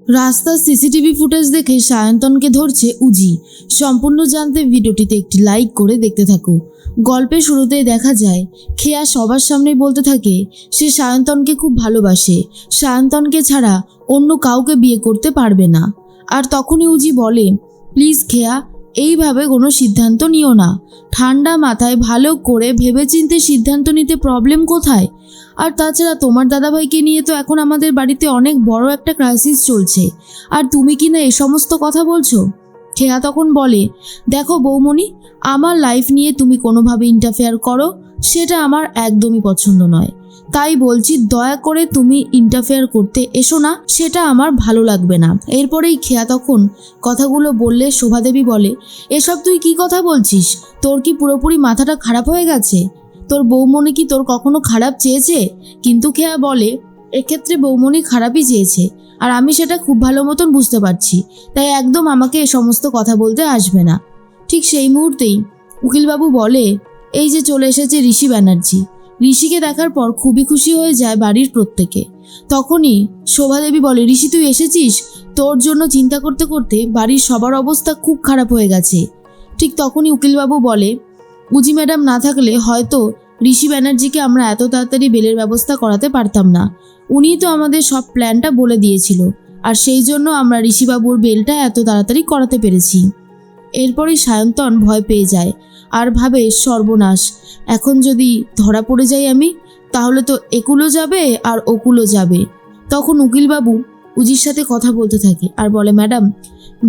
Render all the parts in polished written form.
রাস্তার CCTV footage দেখে সায়ন্তনকে ধরছে উজি। সম্পূর্ণ জানতে ভিডিওটিতে একটি লাইক করে দেখতে থাকো। গল্পের শুরুতেই দেখা যায় খেয়া সবার সামনেই বলতে থাকে সে সায়ন্তনকে খুব ভালোবাসে, সায়ন্তনকে ছাড়া অন্য কাউকে বিয়ে করতে পারবে না। আর তখনই উজি বলে, প্লিজ খেয়া, এইভাবে কোনো সিদ্ধান্ত নিও না। ঠান্ডা মাথায় ভালো করে ভেবেচিন্তে সিদ্ধান্ত নিতে প্রবলেম কোথায়? আর তাছাড়া তোমার দাদাভাইকে নিয়ে তো এখন আমাদের বাড়িতে অনেক বড় একটা ক্রাইসিস চলছে, আর তুমি কি না এ সমস্ত কথা বলছো? খেয়া তখন বলে, দেখো বৌমণি, আমার লাইফ নিয়ে তুমি কোনোভাবে ইন্টারফেয়ার করো সেটা আমার একদমই পছন্দ নয়। তাই বলছি, দয়া করে তুমি ইন্টারফেয়ার করতে এসো না, সেটা আমার ভালো লাগবে না। এরপরেই খেয়া তখন কথাগুলো বললে শোভাদেবী বলে, এসব তুই কি কথা বলছিস? তোর কি পুরোপুরি মাথাটা খারাপ হয়ে গেছে? তোর বৌমণি কি তোর কখনো খারাপ চেয়েছে? কিন্তু খেয়া বলে, এক্ষেত্রে বৌমণি খারাপই চেয়েছে, আর আমি সেটা খুব ভালো মতন বুঝতে পারছি, তাই একদম আমাকে এ সমস্ত কথা বলতে আসবে না। ঠিক সেই মুহূর্তেই উকিলবাবু বলে, এই যে চলে এসেছে ঋষি ব্যানার্জি। ঋষিকে দেখার পর খুবই খুশি হয়ে যায় বাড়ির প্রত্যেকে। তখনই শোভাদেবী বলে, ঋষি তুই এসেছিস? তোর জন্য চিন্তা করতে করতে বাড়ির সবার অবস্থা খুব খারাপ হয়ে গেছে। ঠিক তখনই উকিলবাবু বলে, উজি ম্যাডাম না থাকলে হয়তো ঋষি ব্যানার্জিকে আমরা এত তাড়াতাড়ি বেলের ব্যবস্থা করাতে পারতাম না। উনিই তো আমাদের সব প্ল্যানটা বলে দিয়েছিল, আর সেই জন্য আমরা ঋষিবাবুর বেলটা এত তাড়াতাড়ি করাতে পেরেছি। এরপরই সায়ন্তন ভয় পেয়ে যায় আর ভাবে, সর্বনাশ, এখন যদি ধরা পড়ে যাই আমি, তাহলে তো একুলো যাবে আর ওকুলো যাবে। তখন উকিলবাবু উজির সাথে কথা বলতে থাকে আর বলে, ম্যাডাম,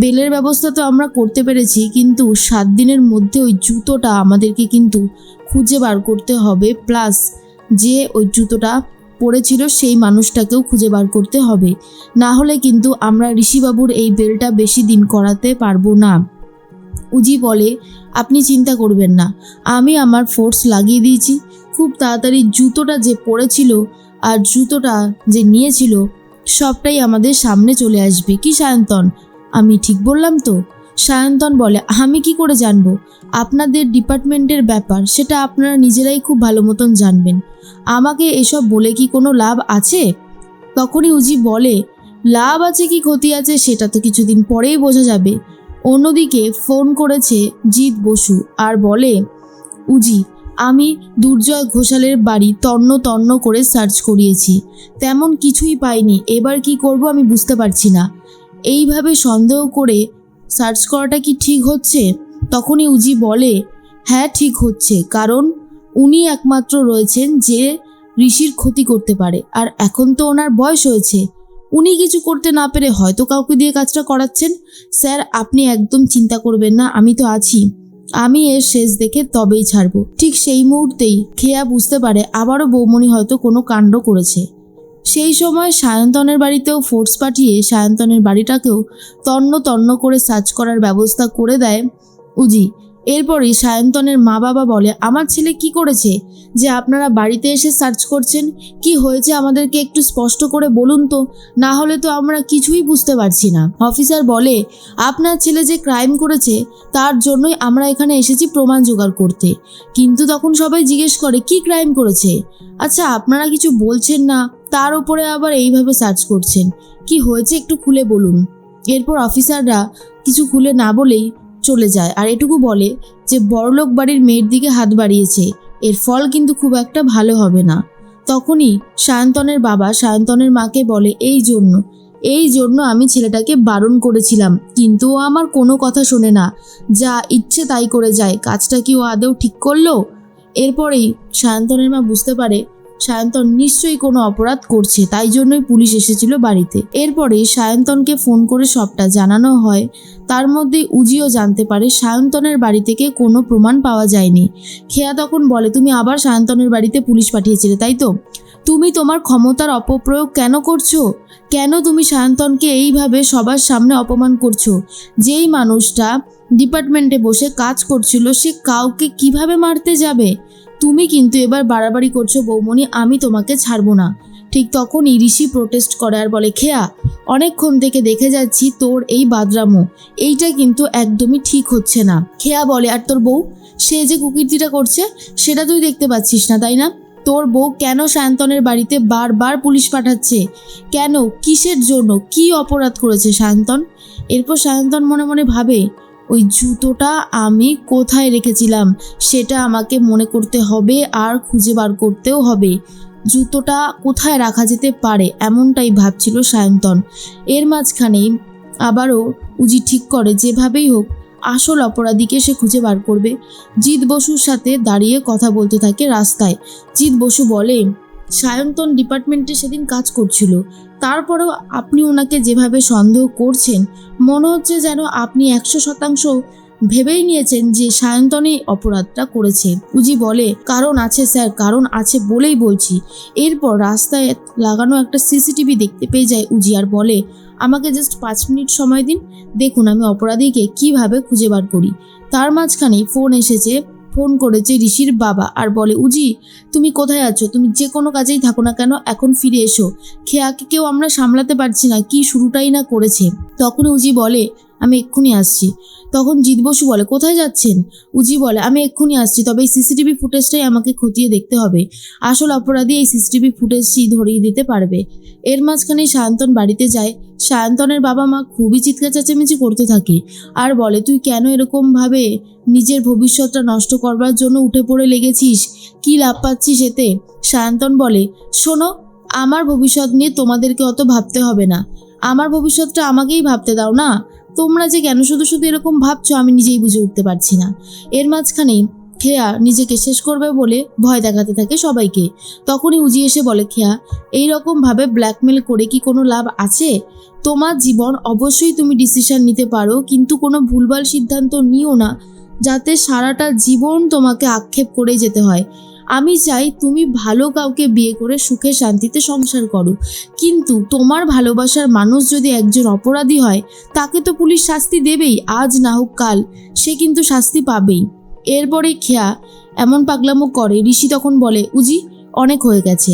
বেলের ব্যবস্থা তো আমরা করতে পেরেছি, কিন্তু 7 দিনের মধ্যে ওই জুতোটা আমাদেরকে কিন্তু খুঁজে বার করতে হবে, প্লাস যে ওই জুতোটা পড়েছিল সেই মানুষটাকেও খুঁজে বার করতে হবে। না হলে কিন্তু আমরা ঋষিবাবুর এই বেলটা বেশি দিন করাতে পারবো না। উজি বলে, আপনি চিন্তা করবেন না, আমি আমার ফোর্স লাগিয়ে দিয়েছি। খুব তাড়াতাড়ি জুতোটা যে পড়েছিল আর জুতোটা যে নিয়েছিল সবটাই আমাদের সামনে চলে আসবে। কি সায়ন্তন, আমি ঠিক বললাম তো? সায়ন্তন বলে, আমি কি করে জানবো? আপনাদের ডিপার্টমেন্টের ব্যাপার, সেটা আপনারা নিজেরাই খুব ভালো মতন জানবেন। আমাকে এসব বলে কি কোনো লাভ আছে? তখনই উজি বলে, লাভ আছে কি ক্ষতি আছে সেটা তো কিছুদিন পরেই বোঝা যাবে। অন্যদিকে ফোন করেছে জিৎ বসু আর বলে, উজি, আমি দুর্জয় ঘোষালের বাড়ি তন্ন তন্ন করে সার্চ করিয়েছি, তেমন কিছুই পাইনি। এবার কি করব আমি বুঝতে পারছি না। এইভাবে সন্দেহ করে সার্চ করাটা কি ঠিক হচ্ছে? তখনই উজি বলে, হ্যাঁ ঠিক হচ্ছে, কারণ উনি একমাত্র রয়েছেন যে ঋষির ক্ষতি করতে পারে, আর এখন তো ওনার বয়স হয়েছে, উনি কিছু করতে না পেরে হয়তো কাউকে দিয়ে কাজটা করাচ্ছেন। স্যার, আপনি একদম চিন্তা করবেন না, আমি তো আছি, আমি এর শেষ দেখে তবেই ছাড়বো। ঠিক সেই মুহূর্তেই খেয়া বুঝতে পারে আবারও বৌমণি হয়তো কোনো কাণ্ড করেছে। সেই সময় সায়ন্তনের বাড়িতেও ফোর্স পাঠিয়ে সায়ন্তনের বাড়িটাকেও তন্ন তন্ন করে সার্চ করার ব্যবস্থা করে দেয় উজি। এরপরই সায়ন্তনের মা বাবা বলে, আমার ছেলে কি করেছে যে আপনারা বাড়িতে এসে সার্চ করছেন? কি হয়েছে আমাদেরকে একটু স্পষ্ট করে বলুন তো, না হলে তো আমরা কিছুই বুঝতে পারছি না। অফিসার বলে, আপনার ছেলে যে ক্রাইম করেছে তার জন্যই আমরা এখানে এসেছি প্রমাণ জোগাড় করতে। কিন্তু তখন সবাই জিজ্ঞেস করে, কি ক্রাইম করেছে? আচ্ছা, আপনারা কিছু বলছেন না, তার উপরে আবার এইভাবে সার্চ করছেন, কি হয়েছে একটু খুলে বলুন। এরপর অফিসাররা কিছু খুলে না বলেই চলে যায়, আর এটুকু বলে যে বড়লোক বাড়ির মেয়ের দিকে হাত বাড়িয়েছে, এর ফল কিন্তু খুব একটা ভালো হবে না। তখনই সায়ন্তনের বাবা সায়ন্তনের মাকে বলে, এই জন্য আমি ছেলেটাকে বারণ করেছিলাম, কিন্তু ও আমার কোনো কথা শোনে না, যা ইচ্ছে তাই করে যায়। কাজটা কি ও আদৌ ঠিক করলো? এরপরেই সায়ন্তনের মা বুঝতে পারে সায়ন্তন নিশ্চয়ই কোনো অপরাধ করছে, তাই জন্যই পুলিশ এসেছিল বাড়িতে। এরপরে সায়ন্তনকে ফোন করে সবটা জানানো হয়। তার মধ্যেই উজিও জানতে পারে সায়ন্তনের বাড়ি থেকে কোনো প্রমাণ পাওয়া যায়নি। খেয়া তখন বলে, তুমি আবার সায়ন্তনের বাড়িতে পুলিশ পাঠিয়েছিলে, তাই তো? তুমি তোমার ক্ষমতার অপপ্রয়োগ কেন করছো? কেন তুমি সায়ন্তনকে এইভাবে সবার সামনে অপমান করছো? যেই মানুষটা ডিপার্টমেন্টে বসে কাজ করছিল সে কাউকে কিভাবে মারতে যাবে? তুমি কিন্তু এবার বাড়াবাড়ি করছো বৌমণি, আমি তোমাকে ছাড়বো না। ঠিক তখনই ঋষি প্রোটেস্ট করে আর বলে, খেয়া, অনেকক্ষণ থেকে দেখে যাচ্ছি তোর এই বাদরামো, এইটা কিন্তু একদমই ঠিক হচ্ছে না। খেয়া বলে, আর তোর বউ, সে যে কুকীর্তিটা করছে সেটা তুই দেখতে পাচ্ছিস না, তাই না? তোর বউ কেন সায়ন্তনের বাড়িতে বারবার পুলিশ পাঠাচ্ছে? কেন? কিসের জন্য? কি অপরাধ করেছে সায়ন্তন? এরপর সায়ন্তন মনে মনে ভাবে, ওই জুতোটা আমি কোথায় রেখেছিলাম সেটা আমাকে মনে করতে হবে আর খুঁজে বার করতেও হবে। জুতোটা কোথায় রাখা যেতে পারে এমনটাই ভাবছিল সায়ন্তন। এর মাঝখানেই আবারও উজি ঠিক করে যেভাবেই হোক আসল অপরাধীকে সে খুঁজে বার করবে। জিৎ বসুর সাথে দাঁড়িয়ে কথা বলতে থাকে রাস্তায়। জিৎ বসু বলে, সায়ন্তন ডিপার্টমেন্টে সেদিন কাজ করছিল, তারপরেও আপনি ওনাকে যেভাবে সন্দেহ করছেন মনে হচ্ছে যেন আপনি 100% ভেবেই নিয়েছেন যে সায়ন্তনই অপরাধটা করেছে। উজি বলে, কারণ আছে স্যার, কারণ আছে বলেই বলছি। এরপর রাস্তায় লাগানো একটা সিসিটিভি দেখতে পেয়ে যায় উজি আর বলে, আমাকে জাস্ট 5 মিনিট সময় দিন, দেখুন আমি অপরাধীকে কিভাবে খুঁজে বার করি। তার মাঝখানেই ফোন এসেছে। ফোন করেছে ঋষির বাবা আর বলে, উজি তুমি কোথায় আছো? তুমি যে কোনো কাজেই থাকো না কেন এখন ফিরে এসো। খেয়াকে কেউ আমরা সামলাতে পারছি না, কি শুরুটাই না করেছে। তখন উজি বলে, আমি এক্ষুনি আসছি। তখন জিৎ বসু বলে, কোথায় যাচ্ছেন? উজি বলে, আমি এক্ষুনি আসছি, তবে এই সিসিটিভি ফুটেজটাই আমাকে খতিয়ে দেখতে হবে। আসল অপরাধী এই সিসিটিভি ফুটেজটি ধরিয়ে দিতে পারবে। এর মাঝখানে সায়ন্তন বাড়িতে যায়। সায়ন্তনের বাবা মা খুবই চিৎকার চেঁচামেচি করতে থাকে আর বলে, তুই কেন এরকমভাবে নিজের ভবিষ্যৎটা নষ্ট করবার জন্য উঠে পড়ে লেগেছিস? কি লাভ পাচ্ছিস এতে? সায়ন্তন বলে, শোনো, আমার ভবিষ্যৎ নিয়ে তোমাদেরকে অত ভাবতে হবে না, আমার ভবিষ্যৎটা আমাকেই ভাবতে দাও না। তোমরা যে কেন শুধু শুধু এরকম ভাবছো আমি নিজেই বুঝে উঠতে পারছি না। এর মাঝখানেই খেয়া নিজেকে শেষ করবে বলে ভয় দেখাতে থাকে সবাইকে। তখনই উজি এসে বলে, খেয়া এইরকমভাবে ব্ল্যাকমেল করে কি কোনো লাভ আছে? তোমার জীবন অবশ্যই তুমি ডিসিশন নিতে পারো, কিন্তু কোনো ভুলভাল সিদ্ধান্ত নিও না যাতে সারাটা জীবন তোমাকে আক্ষেপ করে যেতে হয়। আমি চাই তুমি ভালো কাউকে বিয়ে করে সুখে শান্তিতে সংসার করো, কিন্তু তোমার ভালোবাসার মানুষ যদি একজন অপরাধী হয় তাকে তো পুলিশ শাস্তি দেবেই, আজ না হোক কাল সে কিন্তু শাস্তি পাবেই। এরপরে খেয়া এমন পাগলামো করে। ঋষি তখন বলে, উজি অনেক হয়ে গেছে,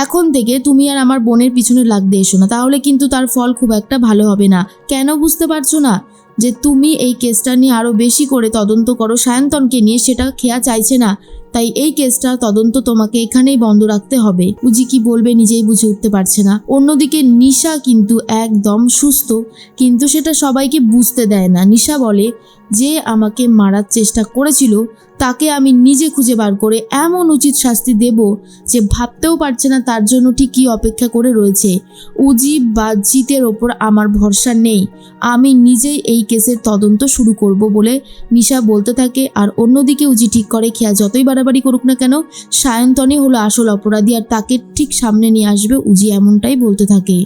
এখন থেকে তুমি আর আমার বোনের পিছনে লাগতে এসো না, তাহলে কিন্তু তার ফল খুব একটা ভালো হবে না। কেন বুঝতে পারছো না যে তুমি এই কেসটা নিয়ে আরও বেশি করে তদন্ত করো সায়ন্তনকে নিয়ে? সেটা খেয়া চাইছে না, তাই এই কেসটা তদন্ত তোমাকে এখানেই বন্ধ রাখতে হবে। উজি কি বলবে নিজেই বুঝে উঠতে পারছে না। অন্যদিকে নিশা কিন্তু একদম সুস্থ, কিন্তু সেটা সবাইকে বুঝতে দেয় না। নিশা বলে, যে আমাকে মারার চেষ্টা করেছিল তাকে আমি নিজে খুঁজে বার করে এমন উচিত শাস্তি দেব যে ভাবতেও পারছে না তার জন্য ঠিক কী অপেক্ষা করে রয়েছে। উজি বা জিতের ওপর আমার ভরসা নেই, আমি নিজেই এই কেসের তদন্ত শুরু করব বলে নিশা বলতে থাকে। আর অন্যদিকে উজি ঠিক করে, খেয়া যতই বাড়াবাড়ি করুক না কেন সায়ন্তনই হলো আসল অপরাধী আর তাকে ঠিক সামনে নিয়ে আসবে উজি, এমনটাই বলতে থাকে।